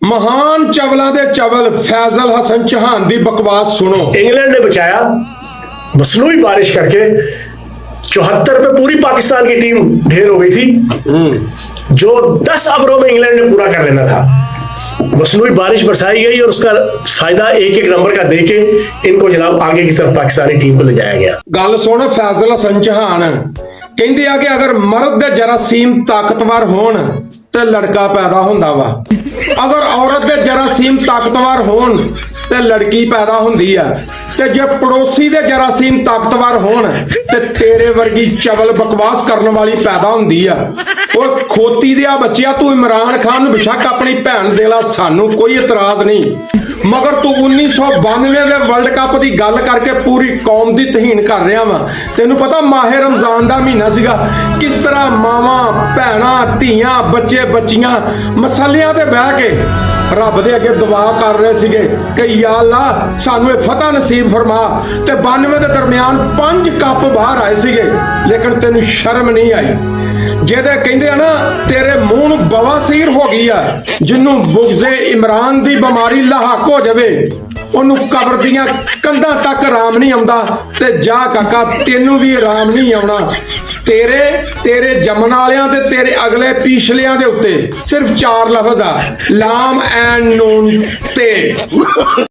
महान चवलों के चवल फैजल हसन चौहान की बकवास सुनो। इंग्लैंड ने बचाया मसनूई बारिश करके। 74 पे पूरी पाकिस्तान की टीम ढेर हो गई थी, जो 10 ओवरों में इंग्लैंड ने पूरा कर लेना था। मसनूई बारिश बरसाई गई और उसका फायदा एक एक नंबर का देके इनको जनाब आगे की तरफ पाकिस्तानी टीम को ले जाया गया। गल सुन, फैजल हसन चौहान कहते आ कि अगर मर्द दे जरासीम ताकतवर होण ते लड़का पैदा हुंदा वा, अगर औरत दे जरासीम ताकतवर होण ते लड़की पैदा हुंदी आ, ते जे पड़ोसी दे जरासीम ताकतवर होण ते तेरे वर्गी चवल बकवास करने वाली पैदा हुंदी आ। और खोती दिया बच्चिया, तू इमरान खान नूं बेशक अपनी भैन दे ला, सानू कोई इतराज नहीं, मगर तू 1992 दे वर्ल्ड कप की गल करके पूरी कौम की तहीन कर रहा वा। तेनू पता माहे रमजान का महीना सीगा, किस तरह मावां भैणां धीआं बच्चे बच्चियां मसलियां ते बह के रब दे अगे दुआ कर रहे सीगे कि या अल्लाह सानू ये फतह नसीब फरमा। ते 92 के दरमियान 5 कप बाहर आए सीगे, लेकिन तेनू शर्म नहीं आई। ਜਿਹਦੇ ਕਹਿੰਦੇ ਆ ਨਾ ਤੇਰੇ ਮੂੰਹ ਨੂੰ ਬਵਾਸੀਰ ਹੋ ਗਈ ਆ, ਜਿਹਨੂੰ ਬੁਗਜ਼ੇ ਇਮਰਾਨ ਦੀ ਬਿਮਾਰੀ ਲਾਹਕ ਹੋ ਜਾਵੇ ਉਹਨੂੰ ਕਬਰ ਦੀਆਂ ਕੰਧਾਂ ਤੱਕ ਆਰਾਮ ਨਹੀਂ ਆਉਂਦਾ, ਤੇ ਜਾ ਕਾਕਾ ਤੈਨੂੰ ਵੀ ਆਰਾਮ ਨਹੀਂ ਆਉਣਾ। ਤੇਰੇ ਜੰਮਣ ਵਾਲਿਆਂ ਤੇ ਤੇਰੇ ਅਗਲੇ ਪਿਛਲਿਆਂ ਦੇ ਉੱਤੇ ਸਿਰਫ 4 ਲਫ਼ਜ਼ ਆ, ਲਾਮ ਐਂਡ ਨੂਨ ਤੇ।